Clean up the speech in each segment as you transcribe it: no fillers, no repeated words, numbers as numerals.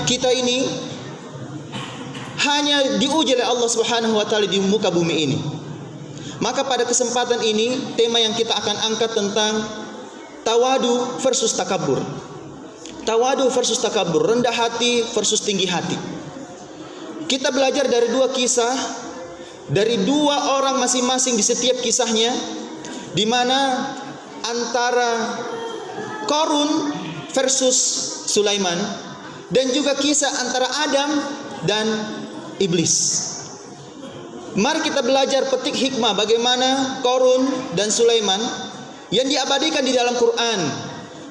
kita ini hanya diuji oleh Allah Subhanahu wa taala di muka bumi ini. Maka pada kesempatan ini tema yang kita akan angkat tentang tawadu versus takabur. Tawadu versus takabur, rendah hati versus tinggi hati. Kita belajar dari dua kisah, dari dua orang masing-masing di setiap kisahnya, di mana antara Qarun versus Sulaiman, dan juga kisah antara Adam dan iblis. Mari kita belajar petik hikmah bagaimana Qarun dan Sulaiman yang diabadikan di dalam Quran.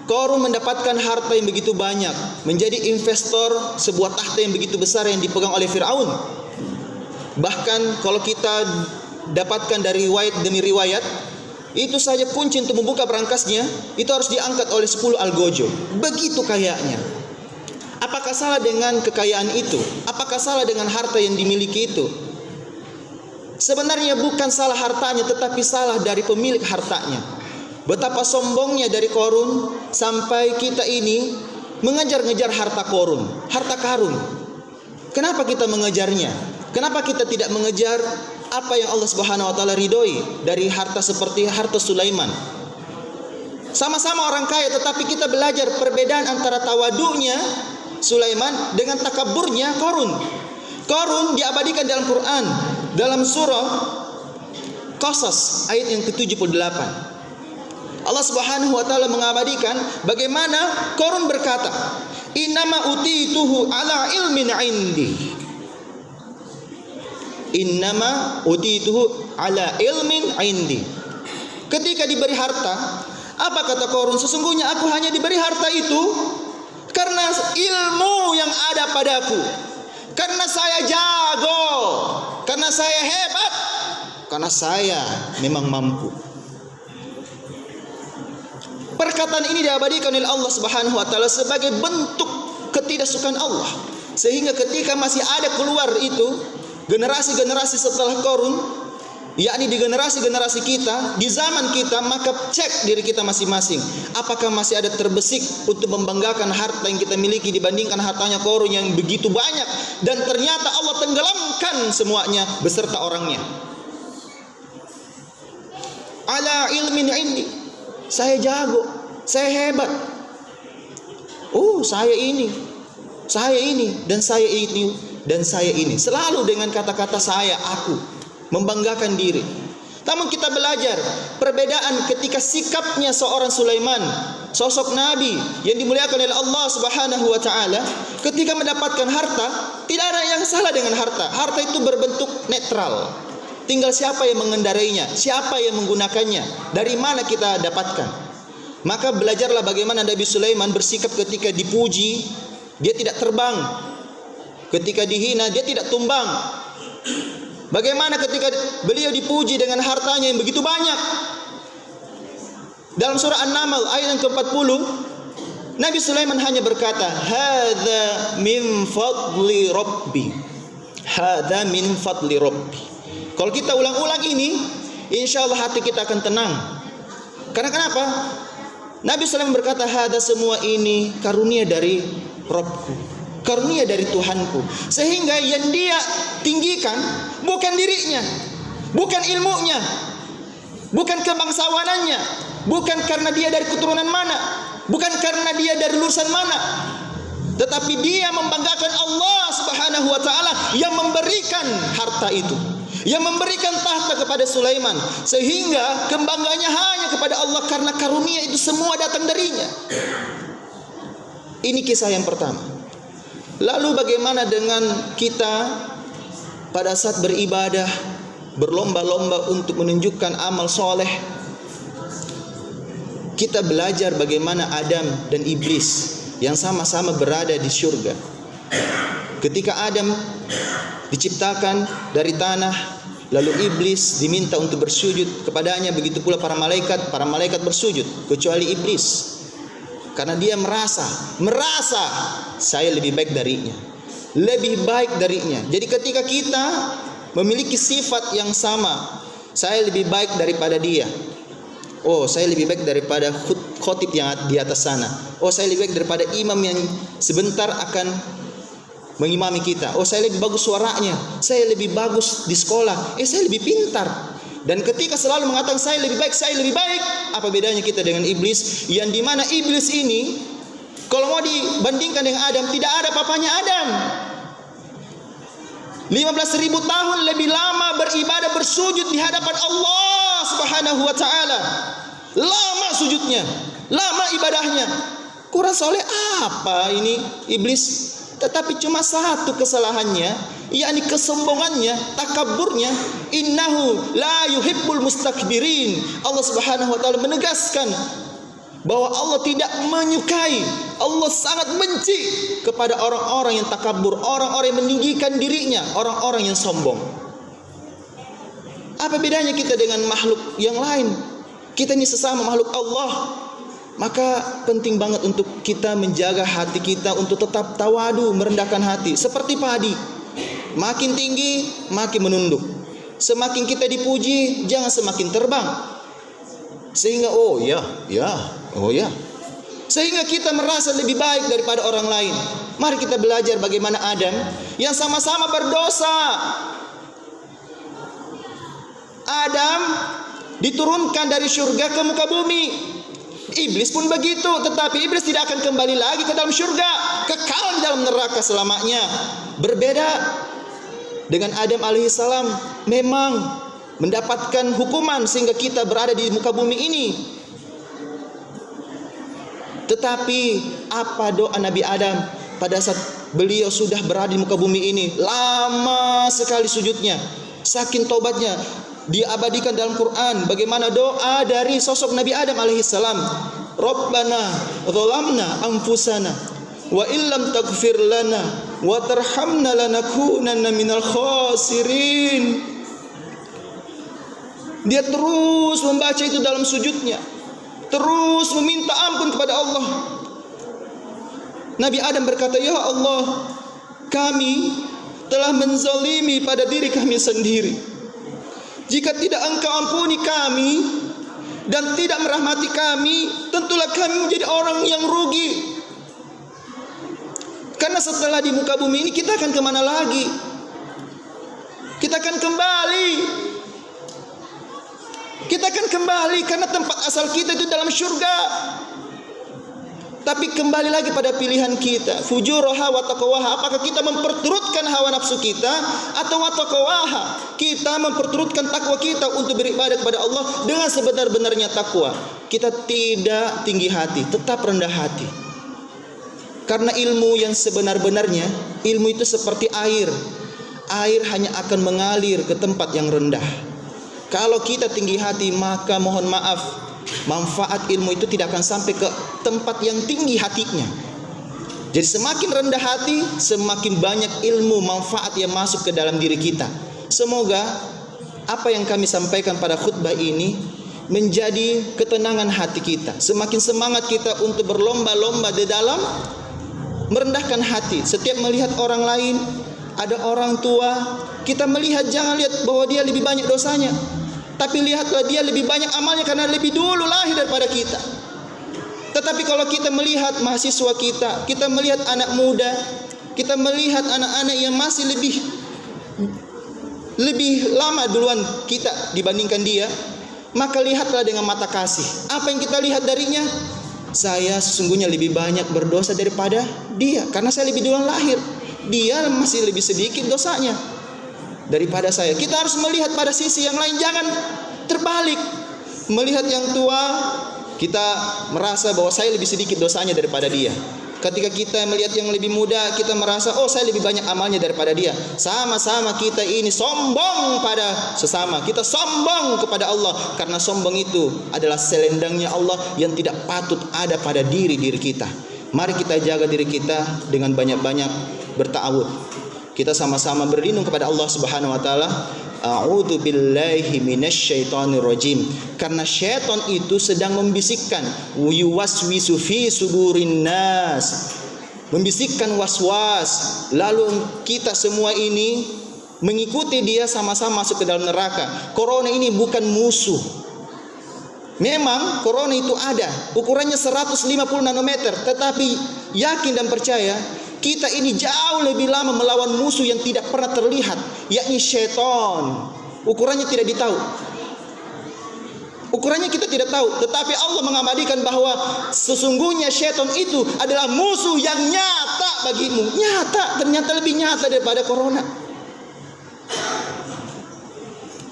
Qarun mendapatkan harta yang begitu banyak, menjadi investor sebuah tahta yang begitu besar yang dipegang oleh Fir'aun. Bahkan kalau kita dapatkan dari riwayat demi riwayat, itu saja kunci untuk membuka berangkasnya itu harus diangkat oleh 10 algojo. Begitu kayanya. Apakah salah dengan kekayaan itu? Apakah salah dengan harta yang dimiliki itu? Sebenarnya bukan salah hartanya, tetapi salah dari pemilik hartanya. Betapa sombongnya dari Qarun sampai kita ini mengejar-ngejar harta Qarun, harta karun. Kenapa kita mengejarnya? Kenapa kita tidak mengejar apa yang Allah Subhanahu wa taala ridhoi dari harta seperti harta Sulaiman? Sama-sama orang kaya, tetapi kita belajar perbedaan antara tawadunya Sulaiman dengan takaburnya Qarun. Qarun diabadikan dalam Quran dalam surah Qasas ayat yang ke-78. Allah Subhanahu wa taala mengabadikan bagaimana Qarun berkata, "Innama utituhu ala ilmin 'indi." Innama utituhu ala ilmin 'indi. Ketika diberi harta, apa kata Qarun? Sesungguhnya aku hanya diberi harta itu karena ilmu yang ada padaku. Karena saya jago, karena saya hebat, karena saya memang mampu. Perkataan ini diabadikan oleh Allah Subhanahu wa taala sebagai bentuk ketidaksukaan Allah. Sehingga ketika masih ada keluar itu generasi-generasi setelah Qarun, yakni di generasi-generasi kita, di zaman kita, maka cek diri kita masing-masing. Apakah masih ada terbesik untuk membanggakan harta yang kita miliki dibandingkan hartanya Qarun yang begitu banyak, dan ternyata Allah tenggelamkan semuanya beserta orangnya. Ala ilmin indi. Saya jago, saya hebat. Oh, saya ini, dan saya ini, dan saya ini. Selalu dengan kata-kata saya, aku, membanggakan diri. Namun kita belajar perbedaan ketika sikapnya seorang Sulaiman, sosok nabi yang dimuliakan oleh Allah Subhanahu wa taala, ketika mendapatkan harta. Tidak ada yang salah dengan harta. Harta itu berbentuk netral. Tinggal siapa yang mengendarainya, siapa yang menggunakannya, dari mana kita dapatkan. Maka belajarlah bagaimana Nabi Sulaiman bersikap ketika dipuji, dia tidak terbang. Ketika dihina, dia tidak tumbang. Bagaimana ketika beliau dipuji dengan hartanya yang begitu banyak. Dalam surah An-Naml ayat yang ke-40, Nabi Sulaiman hanya berkata, "Hadza min fadli rabbi." Hadza min fadli rabbi. Kalau kita ulang-ulang ini, insya Allah hati kita akan tenang. Karena kenapa? Nabi Sulaiman berkata, "Hadza, semua ini karunia dari Rabbku, karunia dari Tuhanku." Sehingga yang dia tinggikan bukan dirinya, bukan ilmunya, bukan kebangsawanannya, bukan karena dia dari keturunan mana, bukan karena dia dari lulusan mana, tetapi dia membanggakan Allah Subhanahu wa taala yang memberikan harta itu, yang memberikan tahta kepada Sulaiman, sehingga kebanggaannya hanya kepada Allah karena karunia itu semua datang darinya. Ini kisah yang pertama. Lalu bagaimana dengan kita pada saat beribadah, berlomba-lomba untuk menunjukkan amal soleh? Kita belajar bagaimana Adam dan iblis yang sama-sama berada di surga. Ketika Adam diciptakan dari tanah, lalu iblis diminta untuk bersujud kepadanya, begitu pula para malaikat bersujud kecuali iblis. Karena dia merasa saya lebih baik darinya. Jadi ketika kita memiliki sifat yang sama, saya lebih baik daripada dia. Oh, saya lebih baik daripada khotib yang di atas sana. Oh, saya lebih baik daripada imam yang sebentar akan mengimami kita. Oh, saya lebih bagus suaranya, saya lebih bagus di sekolah, saya lebih pintar. Dan ketika selalu mengatakan saya lebih baik, apa bedanya kita dengan iblis? Yang dimana iblis ini, kalau mau dibandingkan dengan Adam, tidak ada papanya Adam. 15.000 tahun lebih lama beribadah bersujud di hadapan Allah Subhanahu wa ta'ala. Lama sujudnya, lama ibadahnya. Kurang soleh apa ini iblis? Tetapi cuma satu kesalahannya, yakni kesombongannya, takabburnya. Innahu la yuhibbul mustakbirin. Allah Subhanahu wa ta'ala menegaskan bahwa Allah tidak menyukai, Allah sangat benci kepada orang-orang yang takabur, orang-orang yang meninggikan dirinya, orang-orang yang sombong. Apa bedanya kita dengan makhluk yang lain? Kita ini sesama makhluk Allah. Maka penting banget untuk kita menjaga hati kita untuk tetap tawadu, merendahkan hati. Seperti padi, makin tinggi makin menunduk. Semakin kita dipuji, jangan semakin terbang. Sehingga oh ya, sehingga kita merasa lebih baik daripada orang lain. Mari kita belajar bagaimana Adam yang sama-sama berdosa. Adam diturunkan dari surga ke muka bumi. Iblis pun begitu, tetapi iblis tidak akan kembali lagi ke dalam surga, kekal di dalam neraka selamanya. Berbeda dengan Adam alaihissalam, memang mendapatkan hukuman sehingga kita berada di muka bumi ini. Tetapi apa doa Nabi Adam pada saat beliau sudah berada di muka bumi ini? Lama sekali sujudnya, saking taubatnya. Diabadikan dalam Quran bagaimana doa dari sosok Nabi Adam alaihissalam. Rabbana zalamna anfusana wa illam taghfir lana wa tarhamna lanakunanna minal khasirin. Dia terus membaca itu dalam sujudnya, terus meminta ampun kepada Allah. Nabi Adam berkata, ya Allah, kami telah menzalimi pada diri kami sendiri. Jika tidak Engkau ampuni kami dan tidak merahmati kami, tentulah kami menjadi orang yang rugi. Karena setelah di muka bumi ini kita akan kemana lagi? Kita akan kembali. Kita akan kembali karena tempat asal kita itu dalam surga. Tapi kembali lagi pada pilihan kita, fujuraha wa taqwaha. Apakah kita memperturutkan hawa nafsu kita atau wa taqwaha? Kita memperturutkan takwa kita untuk beribadah kepada Allah dengan sebenar-benarnya takwa. Kita tidak tinggi hati, tetap rendah hati. Karena ilmu yang sebenar-benarnya, ilmu itu seperti air. Air hanya akan mengalir ke tempat yang rendah. Kalau kita tinggi hati, maka mohon maaf, manfaat ilmu itu tidak akan sampai ke tempat yang tinggi hatinya. Jadi semakin rendah hati, semakin banyak ilmu manfaat yang masuk ke dalam diri kita. Semoga apa yang kami sampaikan pada khutbah ini menjadi ketenangan hati kita. Semakin semangat kita untuk berlomba-lomba di dalam merendahkan hati. Setiap melihat orang lain, ada orang tua, kita melihat, jangan lihat bahwa dia lebih banyak dosanya, tapi lihatlah dia lebih banyak amalnya karena lebih dulu lahir daripada kita. Tetapi kalau kita melihat mahasiswa kita, kita melihat anak muda, kita melihat anak-anak yang masih lebih lama duluan kita dibandingkan dia, maka lihatlah dengan mata kasih. Apa yang kita lihat darinya? Saya sesungguhnya lebih banyak berdosa daripada dia, karena saya lebih duluan lahir. Dia masih lebih sedikit dosanya daripada saya. Kita harus melihat pada sisi yang lain, jangan terbalik. Melihat yang tua, kita merasa bahwa saya lebih sedikit dosanya daripada dia. Ketika kita melihat yang lebih muda, kita merasa, oh saya lebih banyak amalnya daripada dia. Sama-sama kita ini sombong pada sesama. Kita sombong kepada Allah, karena sombong itu adalah selendangnya Allah yang tidak patut ada pada diri kita. Mari kita jaga diri kita dengan banyak-banyak berta'awud. Kita sama-sama berlindung kepada Allah Subhanahu wa taala. A'udzu billahi minasyaitonir rajim. Karena syaitan itu sedang membisikkan, yuwaswisu fi sudurin nas, membisikkan was-was. Lalu kita semua ini mengikuti dia, sama-sama masuk ke dalam neraka. Corona ini bukan musuh. Memang corona itu ada, ukurannya 150 nanometer, tetapi yakin dan percaya kita ini jauh lebih lama melawan musuh yang tidak pernah terlihat, yakni syaitan. Ukurannya tidak ditahu. Ukurannya kita tidak tahu, tetapi Allah mengabadikan bahwa sesungguhnya syaitan itu adalah musuh yang nyata bagimu. Nyata, ternyata lebih nyata daripada corona.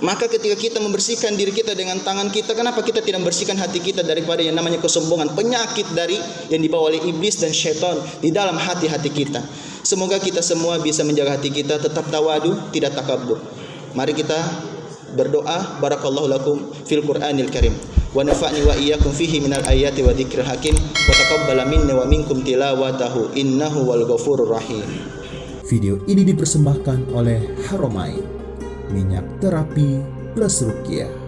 Maka ketika kita membersihkan diri kita dengan tangan kita, kenapa kita tidak membersihkan hati kita daripada yang namanya kesombongan, penyakit dari yang dibawa oleh iblis dan syaitan di dalam hati-hati kita. Semoga kita semua bisa menjaga hati kita tetap tawadu, tidak takabur. Mari kita berdoa. Barakallahu lakum fil Qur'anil Karim wa nafa'ni wa iyyakum fihi minal ayati wa dzikril hakim wa taqabbala minni wa minkum tilawatahu innahu wal ghafurur rahim. Video ini dipersembahkan oleh Haromain, minyak terapi plus ruqyah.